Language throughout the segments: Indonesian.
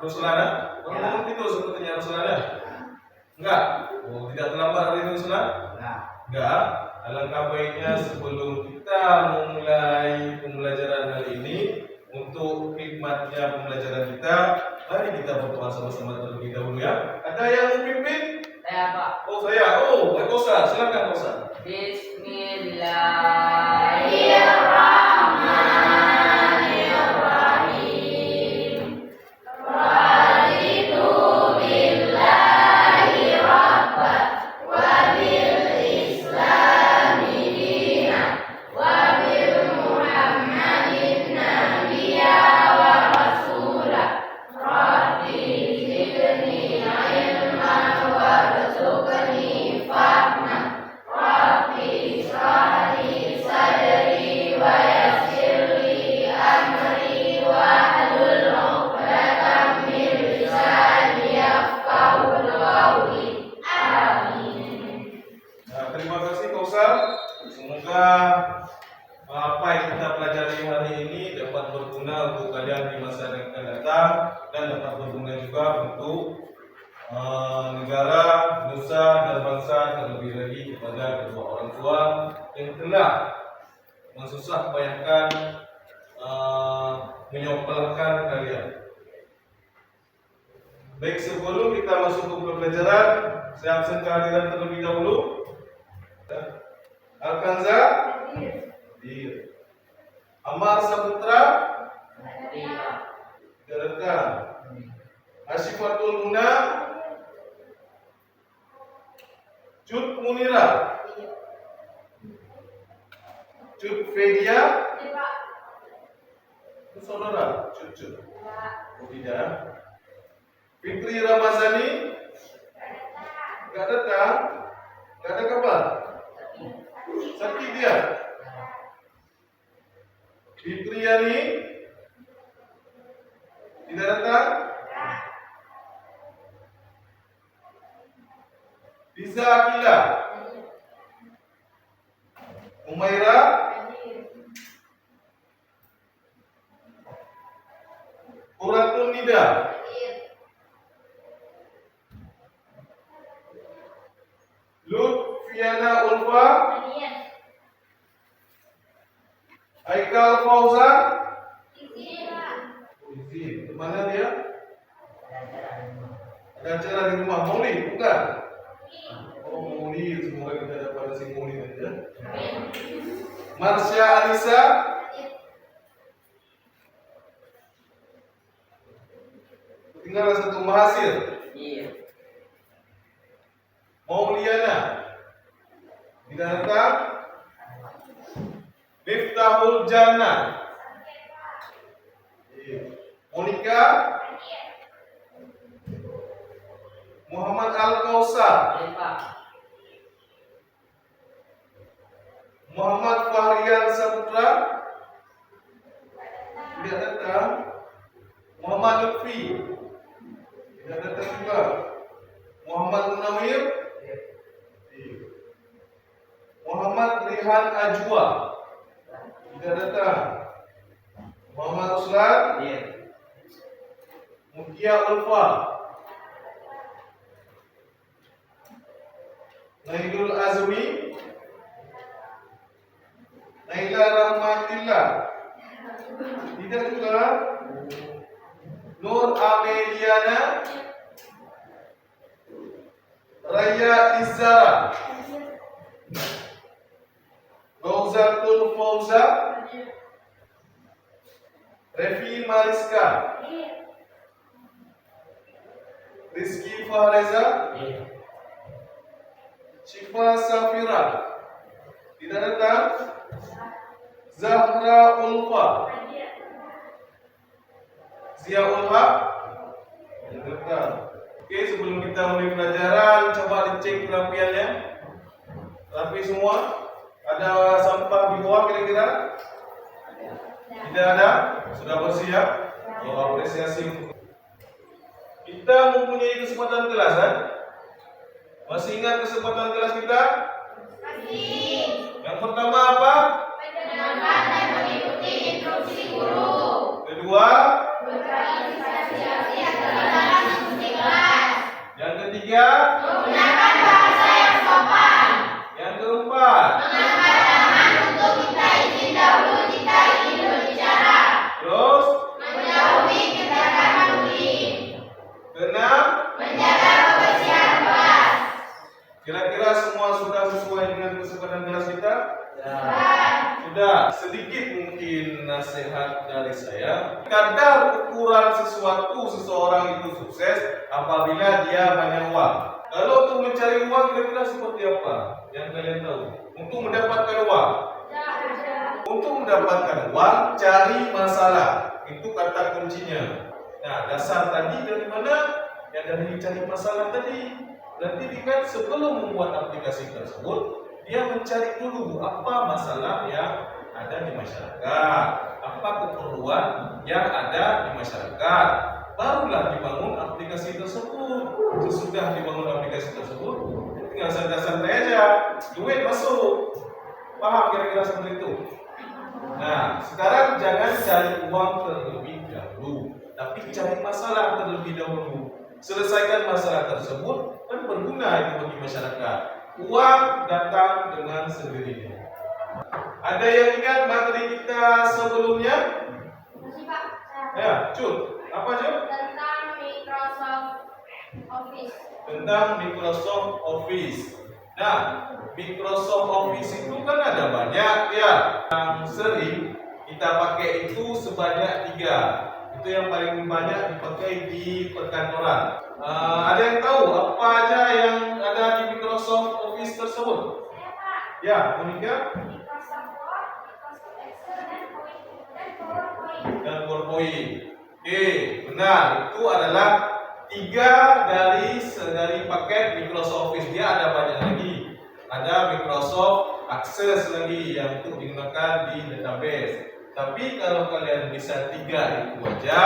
Rasul ada? Orang itu sepertinya Rasul ada? Enggak? Oh, tidak terlambat hari ini Rasul? Enggak. Alangkah baiknya sebelum kita memulai pembelajaran hari ini, untuk hikmatnya pembelajaran kita, mari kita berdoa sama-sama terlebih dahulu ya. Ada yang mau pimpin? Saya Pak. Oh saya. Oh, Pak Kosa, silakan Kosa. Bismillahirrahmanirrahim. Raditu billahi rabban wa bil islami dinan wa bil muhammadin nabiyya wa rasulah. Rabbi zidni ilman warzuqni fahman. Rabbi ishrah li sadri wa yassir li amri wahlul 'uqdatam min lisani yafqahu qawli. Amin. Nah, terima kasih Kosa. Semoga apa yang kita pelajari hari ini dapat berguna untuk kalian di masa yang akan datang dan dapat berguna juga untuk negara, nusa dan bangsa, terlebih lagi kepada kedua orang tua yang telah mensusah payahkan menyekolahkan kalian. Baik, sebelum kita masuk ke pembelajaran, saya absen kehadiran terlebih dahulu. Alkanza, hadir. Amar Saputra, Gerakan. Asyifatul Muna, Cut Munira, Cut Fedia, itu saudara, Cut. Oh tidak. Fitri Ramazani, nggak datang, nggak ada kabar. Sakit dia. Fitriani, tidak datang. Liza Akila, Umaira, Quratun Nida, Lutfiana Ulfa, Aikal Fauzan, izin. Kemana dia? Ada acara di rumah. Maulid, bukan? Oh, Maulid. Semoga kita dapat si Maulid aja. Marsha Anissa, tinggal satu Mahasir. Mauliana, tidak datang. Miftahul Jannah, Monika, Muhammad Al-Kausar, Muhammad Fahrian Saputra, tidak datang. Muhammad Lutfi, tidak datang juga. Muhammad Munawir, Muhammad Rihan Ajwa, tidak datang. Muhammad Ruslan, Mukia Ulfa, Nailul Azmi, Naila Rahmatillah, tidak juga. Nur Ameliana, Raya Izzara, Rauzatul Fauza, Refi Mariska, Rizky Fahreza, Syifa Safira, tidak datang. Zahra Ulfa, Zia Ulha, tidak datang. Oke, sebelum kita mulai pelajaran, coba dicek kerapiannya. Rapi semua. Ada sampah di bawah kira-kira? Tidak ada? Sudah bersih ya? Oh, apresiasi untuk kita mempunyai kesempatan kelas kan? Masih ingat kesempatan kelas kita? Masih. Yang pertama apa? Mendengarkan dan mengikuti instruksi guru. Kedua, berpartisipasi dalam nasihat dari saya. Kadar ukuran sesuatu seseorang itu sukses apabila dia banyak uang. Kalau untuk mencari uang kira-kira seperti apa yang kalian tahu? Untuk mendapatkan uang. Untuk mendapatkan uang, cari masalah. Itu kata kuncinya. Nah, dasar tadi dari mana? Ya dari cari masalah tadi. Berarti dia sebelum membuat aplikasi tersebut, dia mencari dulu apa masalah yang ada di masyarakat, apa keperluan yang ada di masyarakat. Barulah dibangun aplikasi tersebut. Sesudah dibangun aplikasi tersebut, tinggal santai-santai aja, duit masuk. Paham kira-kira seperti itu? Nah, sekarang jangan cari uang terlebih dahulu, tapi cari masalah terlebih dahulu. Selesaikan masalah tersebut, kan berguna itu bagi masyarakat. Uang datang dengan sendirinya. Ada yang ingat materi kita sebelumnya? Masih Pak. Ya, Cud. Apa Cud? Tentang Microsoft Office. Tentang Microsoft Office. Nah, Microsoft Office itu kan ada banyak ya. Yang sering kita pakai itu sebanyak 3. Itu yang paling banyak dipakai di perkantoran. Ada yang tahu apa aja yang ada di Microsoft Office tersebut? Saya Pak. Ya, Monica? Microsoft Word, Microsoft Excel, dan PowerPoint. Dan PowerPoint. Oke, benar. Itu adalah 3 dari paket Microsoft Office. Dia ada banyak lagi. Ada Microsoft Access lagi yang untuk digunakan di database. Tapi kalau kalian bisa 3 itu aja,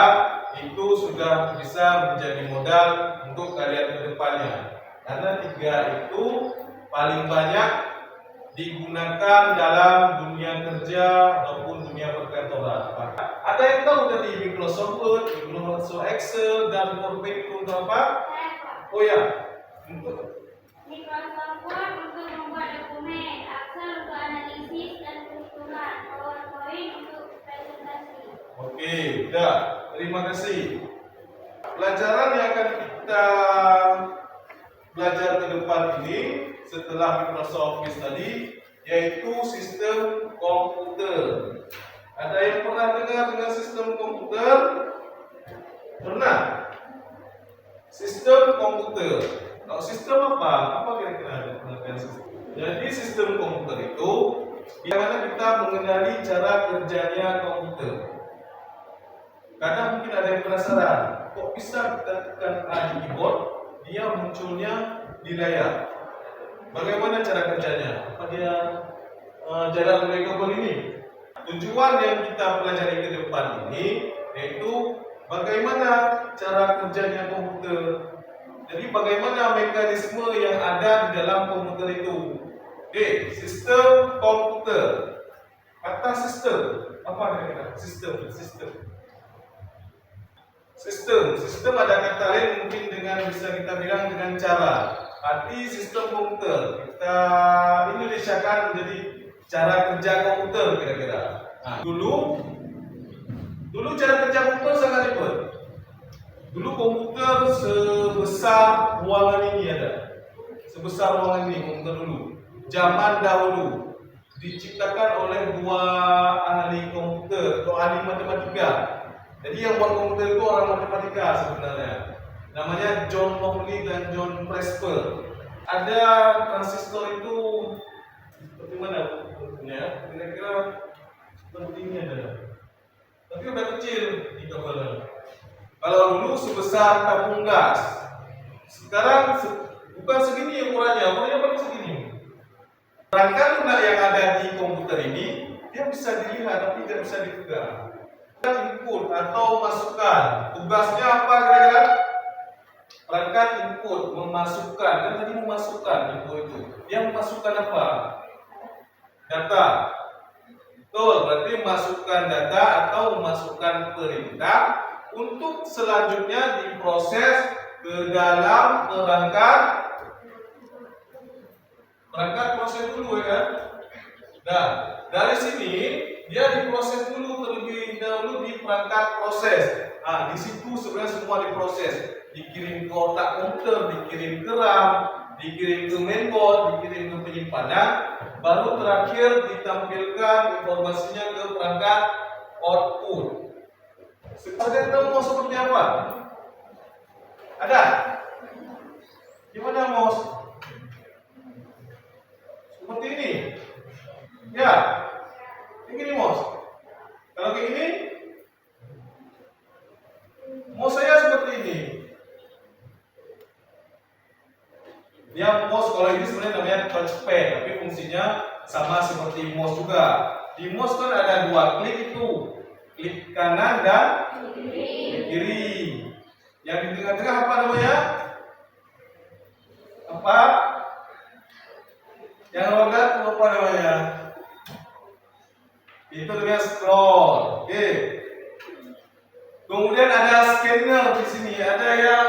itu sudah bisa menjadi modal untuk kalian ke depannya. Karena 3 itu paling banyak digunakan dalam dunia kerja maupun dunia perkantoran. Ada yang tahu tadi Microsoft Word, Microsoft Excel, dan PowerPoint itu untuk apa? Saya Pak. Oh ya, untuk Microsoft Word untuk membuat dokumen, Excel untuk analisis dan perhitungan, PowerPoint untuk presentasi. Oke, udah. Terima kasih. Pelajaran yang akan kita belajar ke depan ini setelah Microsoft Office tadi, yaitu sistem komputer. Ada yang pernah dengar dengan sistem komputer? Pernah? Sistem komputer. Kalau sistem apa? Apa kira-kira ada pengertian sistem? Jadi sistem komputer itu bagaimana kita mengenali cara kerjanya komputer. Kadang mungkin ada yang penasaran, kok bisa kita tekan A di keyboard, dia munculnya di layar. Bagaimana cara kerjanya? Apa dia jalan leggable ini? Tujuan yang kita pelajari ke depan ini yaitu bagaimana cara kerjanya komputer. Jadi bagaimana mekanisme yang ada di dalam komputer itu. Oke, sistem komputer. Kata sistem, apa kira-kira? Sistem ada kata lain mungkin dengan bisa kita bilang dengan cara. Arti sistem komputer kita Indonesiakan menjadi cara kerja komputer kira-kira. Nah, dulu cara kerja komputer sangat ribet. Dulu komputer sebesar ruangan ini ada. Sebesar ruangan ini komputer dulu. Zaman dahulu diciptakan oleh 2 ahli komputer atau ahli matematika. Jadi yang buat komputer itu orang matematika sebenarnya. Namanya John Locke dan John Presper. Ada transistor itu seperti mana bentuknya? Kira-kira seperti ini ada. Tapi udah kecil di kabelan. Kalau dulu sebesar tabung gas. Sekarang bukan segini ukurannya paling segini. Perangkat lunak yang ada di komputer ini dia bisa dilihat tapi tidak bisa dipegang. Input atau masukan. Tugasnya apa kira-kira? Perangkat input memasukkan. Kan tadi memasukkan input itu. Dia memasukkan apa? Data. Betul, berarti memasukkan data atau memasukkan perintah untuk selanjutnya diproses ke dalam perangkat proses dulu ya kan. Nah, dari sini dia diproses dulu terlebih dahulu di perangkat proses. Di situ sebenarnya semua diproses, dikirim ke otak komputer, dikirim ke RAM, dikirim ke mainboard, dikirim ke penyimpanan, baru terakhir ditampilkan informasinya ke perangkat output. Kalian tahu mouse seperti apa? Ada? Gimana mouse? Seperti ini. Ya. Kayak gini mouse. Kalau kayak gini, mouse saya seperti ini. Dia mouse kalau ini sebenarnya namanya touchpad, tapi fungsinya sama seperti mouse juga. Di mouse kan ada dua klik itu, klik kanan dan klik kiri. Yang di tengah-tengah apa namanya? Apa? Yang rogat apa namanya? Itu namanya scroll. Oke. Kemudian ada scanner di sini. Ada yang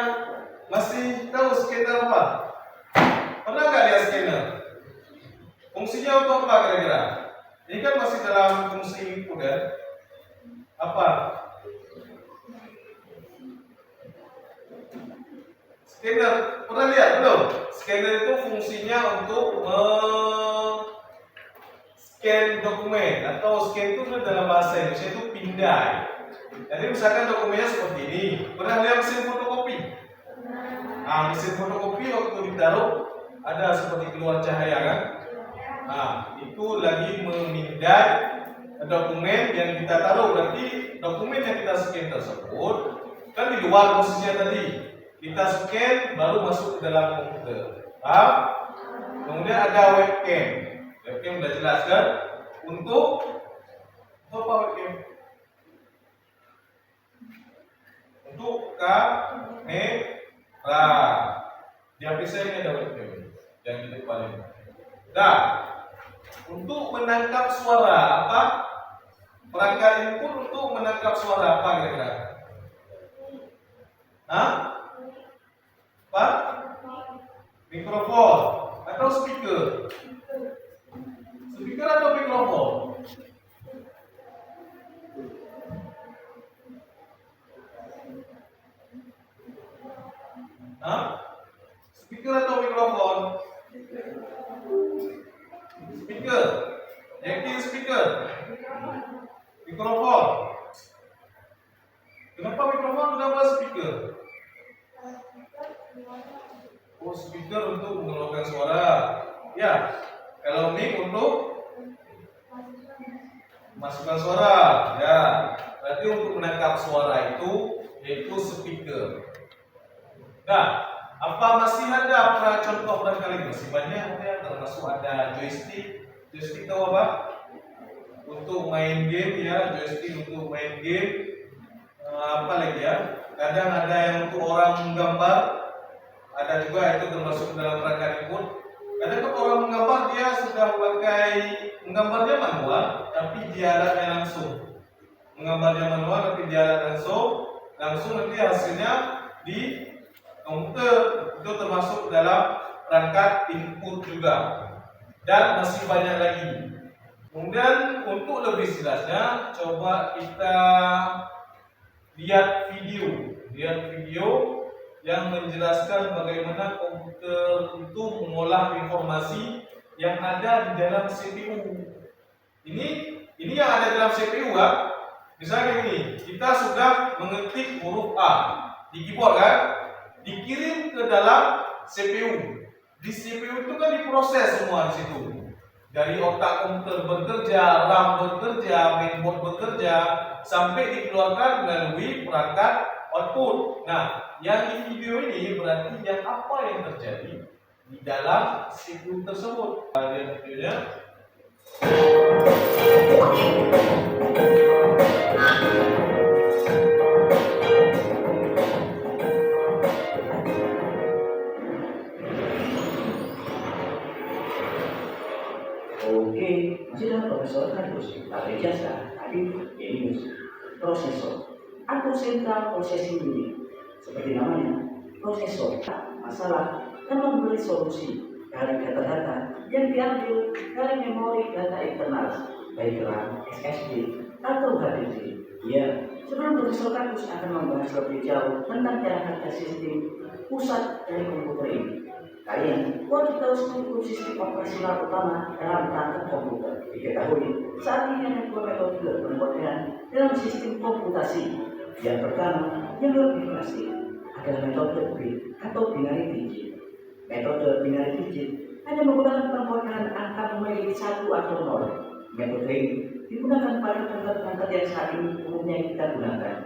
masih tahu scanner apa? Pernah nggak lihat scanner? Fungsinya untuk apa kira-kira? Ini kan masih dalam fungsi input ya. Apa? Scanner, pernah lihat belum? Scanner itu fungsinya untuk scan dokumen atau scan itu dalam bahasa Indonesia itu pindai. Jadi misalkan dokumennya seperti ini, pernah lihat mesin fotokopi? Nah, mesin fotokopi waktu ditaruh ada seperti keluar cahaya kan? Nah, itu lagi memindai dokumen yang kita taruh. Berarti dokumen yang kita scan tersebut kan di luar posisinya tadi. Kita scan baru masuk ke dalam komputer. Paham? Kemudian ada webcam. Webcam sudah jelas kan? Untuk apa webcam? Untuk kamera. Di HP saya ini ada webcam yang di depan ini. Nah, untuk menangkap suara apa? Perangkat input untuk menangkap suara apa kira-kira? Hah? Apa? Mikrofon atau speaker? Speaker atau mikrofon? Hah? Speaker atau mikrofon? Speaker. Yakin speaker? Mikrofon. Kenapa mikrofon? Kenapa speaker? Oh, speaker untuk mengeluarkan suara. Ya. Kalau mic untuk masukkan suara. Ya. Berarti untuk menangkap suara itu yaitu speaker. Nah, apa masih ada contoh barangkali? Masih banyak ya, termasuk ada joystick. Joystick tahu apa? Untuk main game ya, joystick untuk main game. Apa lagi ya? Kadang ada yang untuk orang menggambar. Ada juga itu termasuk dalam perangkat input. Kadang kalau orang menggambar dia sudah pakai menggambarnya manual, tapi dialatnya langsung. Menggambarnya manual, tapi dialat langsung nanti hasilnya di komputer. Itu termasuk dalam perangkat input juga. Dan masih banyak lagi. Kemudian untuk lebih jelasnya, coba kita lihat video yang menjelaskan bagaimana komputer itu mengolah informasi yang ada di dalam CPU. Ini yang ada dalam CPU kan? Misalnya ini, kita sudah mengetik huruf A di keyboard kan? Dikirim ke dalam CPU. Di CPU itu kan diproses semua di situ. Dari otak komputer bekerja, RAM bekerja, mainboard bekerja, sampai dikeluarkan melalui perangkat output. Nah, yang di video ini berarti yang apa yang terjadi di dalam CPU tersebut. Lihat videonya. Oke, masih dalam Profesor Kardus, Tabel Jasa, Adif, Yenius, prosesor atau central processing unit. Seperti namanya, prosesor masalah dan memberi solusi dari data-data yang diambil dari memori data internal, baik RAM, SSD, atau HDD. Ya, sebelum Profesor Kardus akan membahas lebih jauh tentang cara kerja sistem pusat dari komputer ini. Kalian wajib tahu struktur sistem operasional utama dalam perangkat komputer. Diketahui saat ini ada dua metode pembuatan dalam sistem komputasi. Yang pertama, yang lebih klasik adalah metode bit atau binary digit. Metode binary digit hanya menggunakan pembuatan angka numerik 1 atau 0. Metode ini digunakan pada perangkat yang saat ini umumnya kita gunakan.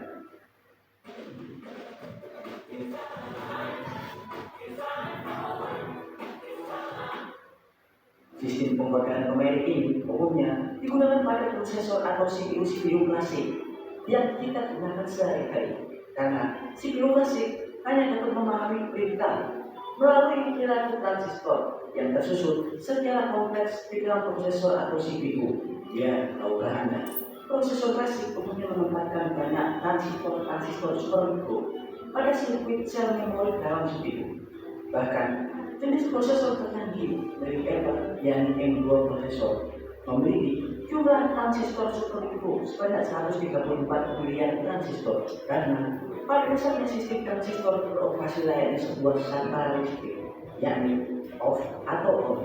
Sistem pembuatan numerik ini umumnya digunakan pada prosesor atau CPU klasik yang kita gunakan sehari-hari. Karena CPU klasik hanya dapat memahami perintah melalui perilaku transistor yang tersusun secara kompleks di dalam prosesor atau CPU. Ya, tahukah Anda, prosesor klasik umumnya menempatkan banyak transistor supermikro pada sirkuit sel memori dalam CPU. Bahkan jenis prosesor tercanggih dari Apple yang M2 prosesor memiliki jumlah transistor supermikro sebanyak 134 miliar transistor, karena pada dasarnya sistem transistor beroperasi layaknya sebuah sangkala listrik, yakni off atau on,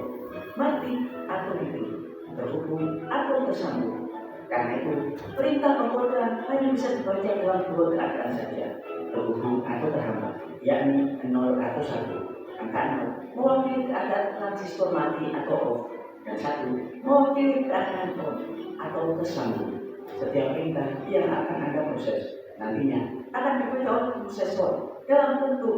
mati atau hidup, terhubung atau tersambung. Karena itu, perintah pembuatan hanya bisa dibaca dalam dua keadaan saja, terhubung atau terhambat, yakni 0 atau 1. Angka 0 mewakili keadaan transistor mati atau off, dan 1 mewakili keadaan on atau tersambung. Setiap perintah yang akan Anda proses nantinya akan dibaca oleh prosesor dalam bentuk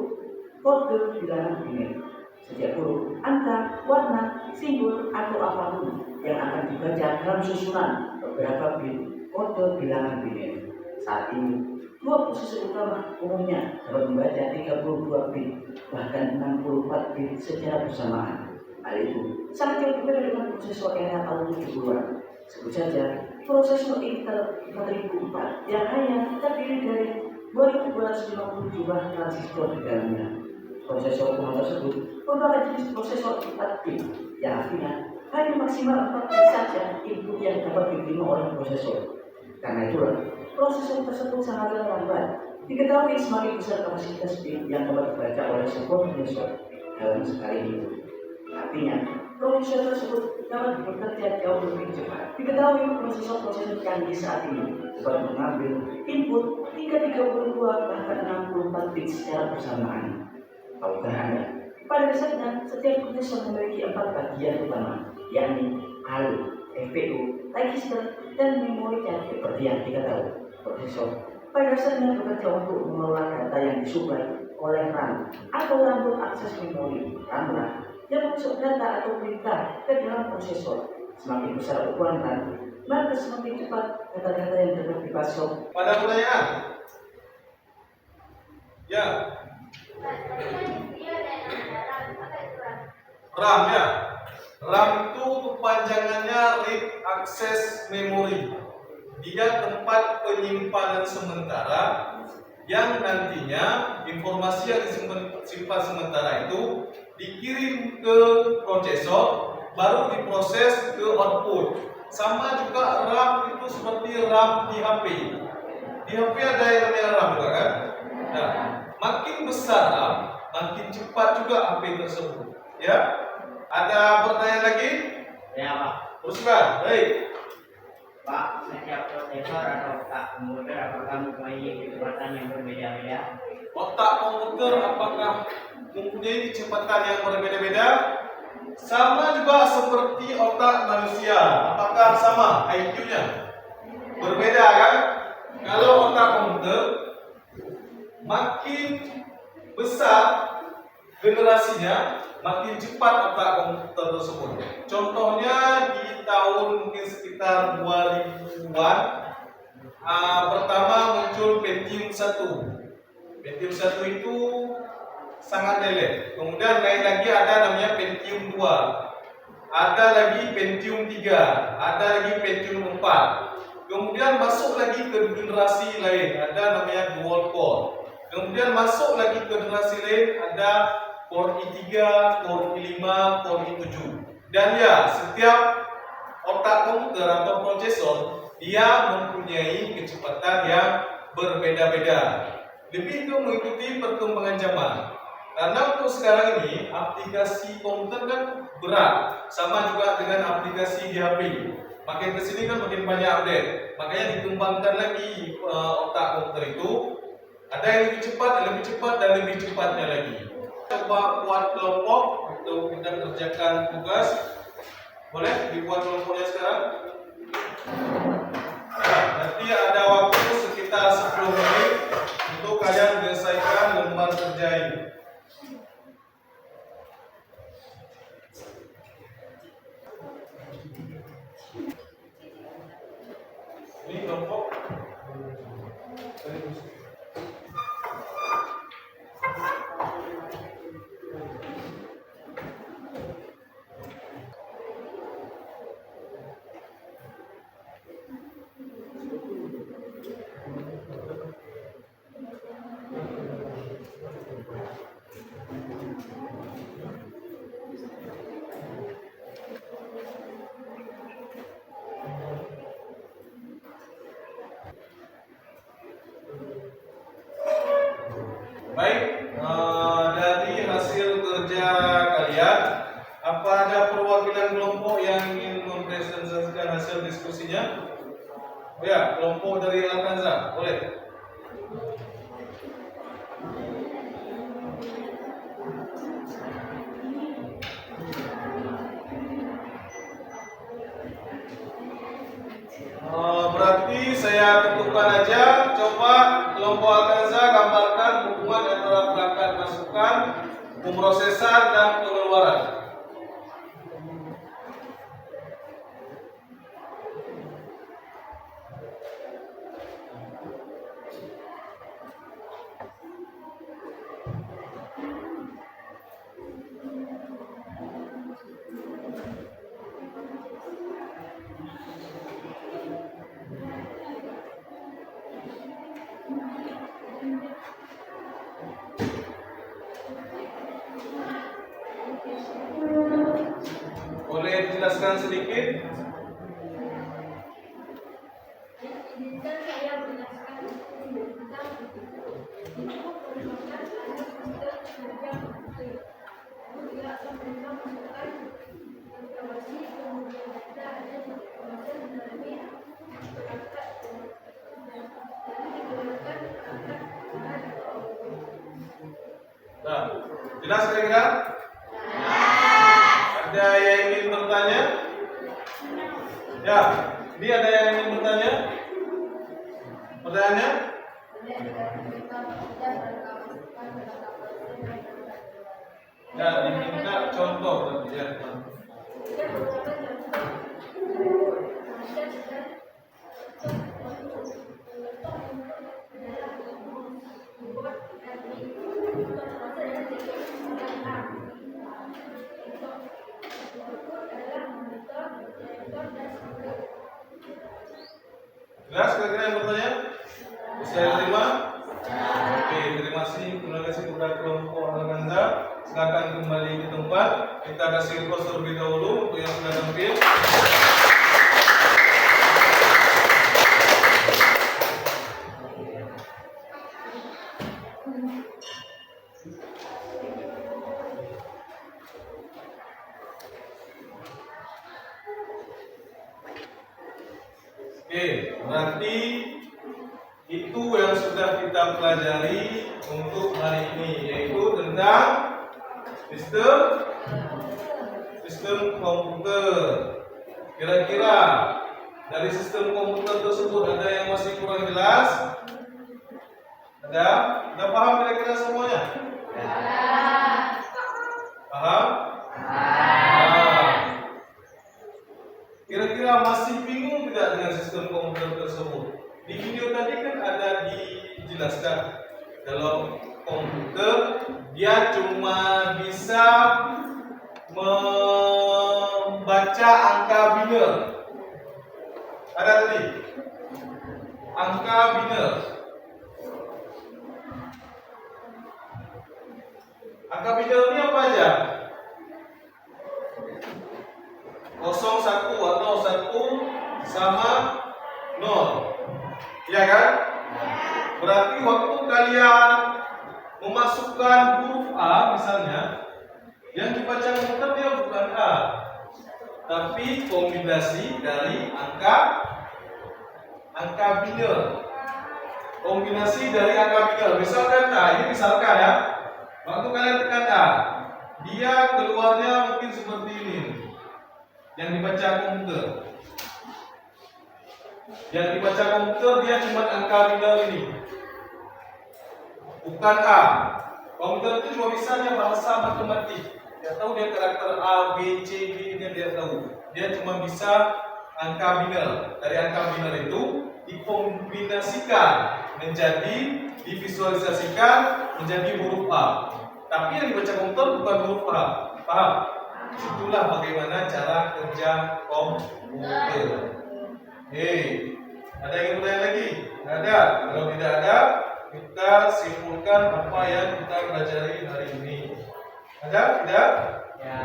kode bilangan binary. Setiap huruf, angka, warna, simbol, atau apapun yang akan dibaca dalam susunan beberapa bit kode bilangan binary. Saat ini, dua prosesor utama umumnya dapat membaca 32 bit, bahkan 64 bit secara bersamaan. Hal itu sangat jauh berbeda dengan prosesor era tahun 70-an. Sebut saja prosesor Intel 4004 yang hanya terdiri dari 2250 jumlah transistor di dalamnya. Prosesor kuno tersebut merupakan jenis prosesor 4 bit, yang artinya hanya maksimal 4 bit saja input yang dapat diterima oleh prosesor. Karena itulah prosesor tersebut sangatlah lambat. Diketahui semakin besar kapasitas bit yang dapat dibaca oleh sebuah prosesor dalam sekali input. Artinya, prosesor tersebut dapat bekerja jauh lebih cepat. Diketahui prosesor canggih saat ini dapat mengambil input hingga 32 bahkan 64 bit secara bersamaan. Tahukah Anda? Pada dasarnya, setiap prosesor memiliki 4 bagian utama, yakni ALU, CPU, register, dan memori cache. Seperti yang kita tahu, prosesor pada dasarnya bekerja untuk mengelola data yang disuplai oleh RAM atau rambut akses memori (RAM) yang masuk data atau perintah ke dalam prosesor. Semakin besar ukuran RAM, maka semakin cepat data-data yang dapat dipasok. Pada pertanyaan? Ya. RAM ya. RAM itu kepanjangannya Read Access Memory. Dia tempat penyimpanan sementara yang nantinya informasi yang disimpan sementara itu dikirim ke prosesor, baru diproses ke output. Sama juga RAM itu seperti RAM di HP. Di HP ada yang namanya RAM juga kan? Nah, makin besar RAM, makin cepat juga HP tersebut. Ya, ada pertanyaan lagi? Ya Pak. Teruskan, baik. Pak, setiap prosesor atau otak komputer apakah mempunyai kecepatan yang berbeda-beda? Otak komputer apakah mempunyai kecepatan yang berbeda-beda? Sama juga seperti otak manusia. Apakah sama IQ-nya? Berbeda kan? Kalau otak komputer makin besar generasinya, makin cepat otak komputer tersebut. Contohnya di tahun mungkin sekitar 2000-an, pertama muncul Pentium 1. Pentium 1 itu sangat leleh. Kemudian naik lagi ada namanya Pentium 2. Ada lagi Pentium 3, ada lagi Pentium 4. Kemudian masuk lagi ke generasi lain, ada namanya dual core. Kemudian masuk lagi ke generasi lain, ada Core i3, Core i5, Core i7. Dan ya, setiap otak komputer atau prosesor dia mempunyai kecepatan yang berbeda-beda. Lebih ke mengikuti perkembangan zaman. Karena untuk sekarang ini aplikasi komputer kan berat, sama juga dengan aplikasi di HP. Makin kesini kan makin banyak update, makanya dikembangkan lagi otak komputer itu. Ada yang lebih cepat dan lebih cepatnya lagi. Coba buat kelompok untuk kita kerjakan tugas. Boleh dibuat kelompoknya sekarang? Nah, nanti ada waktu sekitar 10 menit untuk kalian menyelesaikan lembar kerja ini. Ini kelompok. Baik, dari hasil kerja kalian, apa ada perwakilan kelompok yang ingin mempresentasikan hasil diskusinya? Oh ya, kelompok dari Al-Kanza, boleh. Berarti saya tentukan aja. Coba kelompok Al-Kanza gambarkan hubungan antara perangkat masukan, pemrosesan dan pengeluaran. Boleh dijelaskan sedikit? Izinkan saya menjelaskan tentang untuk perubahan ada sistem kerja komputer. Juga akan memasukkan informasi kemudian data ada di komputer melalui perangkat dan digunakan perangkat Nah, jelas kira-kira? Ada yang ingin bertanya? Ya, ini ada yang ingin bertanya? Pertanyaannya? Ya, diminta contoh berarti ya. Jelas kira-kira yang bertanya? Bisa diterima? Oke, terima kasih kepada kelompok Al-Kanza. Silakan kembali di tempat. Kita kasih pos terlebih dahulu untuk yang sudah tampil. Oke, berarti itu yang sudah kita pelajari untuk hari ini, yaitu tentang sistem komputer. Kira-kira dari sistem komputer tersebut ada yang masih kurang jelas? Ada? Sudah paham kira-kira semuanya? Paham? Kira-kira masih bingung tidak dengan sistem komputer tersebut? Di video tadi kan ada dijelaskan kalau komputer dia cuma bisa membaca angka biner. Ada tadi angka biner. Angka biner ini apa aja? 0, 1 atau 1 sama 0. Ya kan? Berarti waktu kalian memasukkan huruf A misalnya, yang dibaca komputer dia bukan A, tapi kombinasi dari angka biner. Kombinasi dari angka biner. Misalkan A, ini misalkan ya. Waktu kalian tekan A, dia keluarnya mungkin seperti ini. Yang dibaca komputer. Yang dibaca komputer dia cuma angka biner ini. Bukan A. Komputer itu cuma bisanya bahasa matematik. Dia tahu dia karakter A, B, C, D, dia tahu. Dia cuma bisa angka biner. Dari angka biner itu dikombinasikan menjadi, divisualisasikan menjadi huruf A. Tapi yang dibaca komputer bukan huruf A. Paham? Itulah bagaimana cara kerja komputer. Hei, ada yang bertanya lagi? Ada? Kalau tidak ada, kita simpulkan apa yang kita pelajari hari ini. Ada? Tidak? Ya.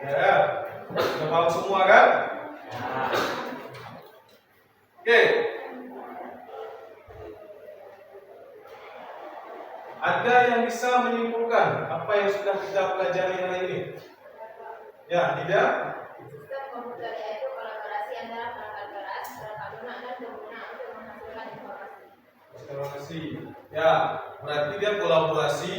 Ya. Sudah paham semua kan? Ya. Oke. Ada yang bisa menyimpulkan apa yang sudah kita pelajari hari ini? Ya, tidak? Sistem komputer yaitu kolaborasi antara perangkat keras, perangkat lunak, dan pengguna untuk menghasilkan informasi. Terima kasih. Ya, berarti dia kolaborasi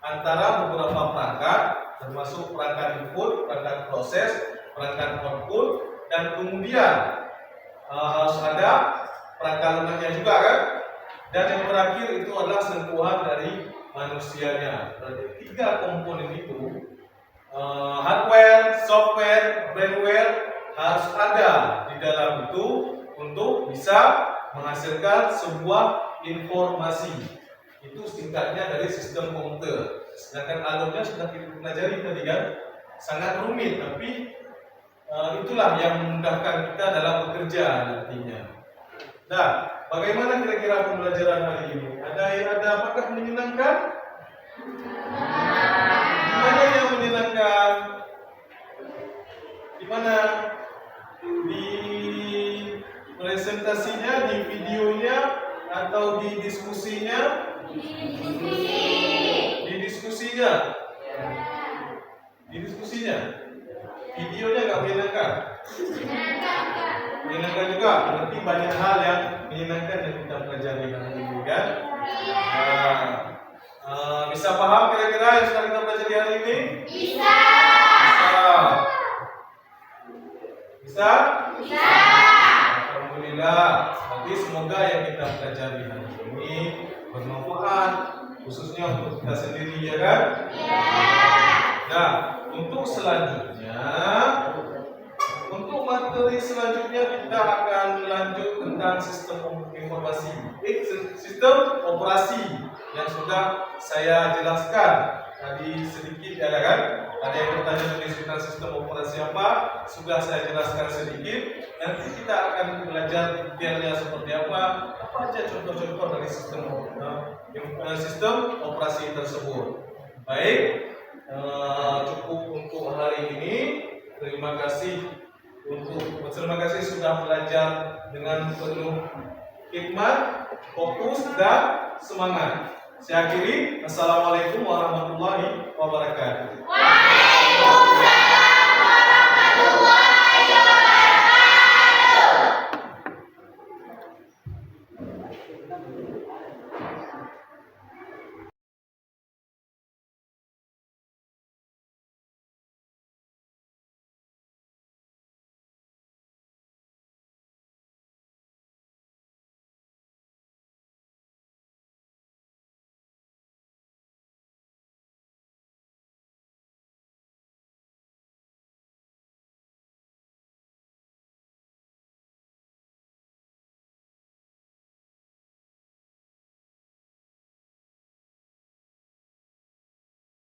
antara beberapa perangkat, termasuk perangkat input, perangkat proses, perangkat output, dan kemudian harus ada perangkat lunaknya juga kan? Dan yang terakhir itu adalah sentuhan dari manusianya. Berarti 3 komponen itu, hardware, software, firmware harus ada di dalam itu untuk bisa menghasilkan sebuah informasi. Itu singkatnya dari sistem komputer. Sedangkan alurnya sudah kita pelajari tadi kan, sangat rumit, tapi itulah yang memudahkan kita dalam bekerja nantinya. Nah, bagaimana kira-kira pembelajaran hari ini? Ada apakah menyenangkan? Mana yang menyenangkan? Di mana? Di presentasinya, di videonya, atau di diskusinya? Di diskusinya. Di diskusinya. Videonya nggak menyenangkan? Menyenangkan juga. Berarti banyak hal yang menyenangkan yang kita pelajari hari ini kan? Bisa paham kira-kira yang sudah kita pelajari hari ini? Bisa. Bisa? Bisa. Alhamdulillah. Tapi semoga yang kita pelajari hari ini bermanfaat, khususnya untuk kita sendiri ya kan? Iya. Nah, untuk selanjutnya, untuk materi selanjutnya kita akan lanjut tentang sistem informasi, sistem operasi yang sudah saya jelaskan tadi sedikit ya kan? Ada yang bertanya tentang sistem operasi apa? Sudah saya jelaskan sedikit. Nanti kita akan belajar detailnya seperti apa aja contoh-contoh dari sistem operasi tersebut. Baik, cukup untuk hari ini. Terima kasih sudah belajar dengan penuh hikmat, fokus dan semangat. Saya akhiri. Assalamualaikum warahmatullahi wabarakatuh. Waalaikumsalam warahmatullahi wabarakatuh.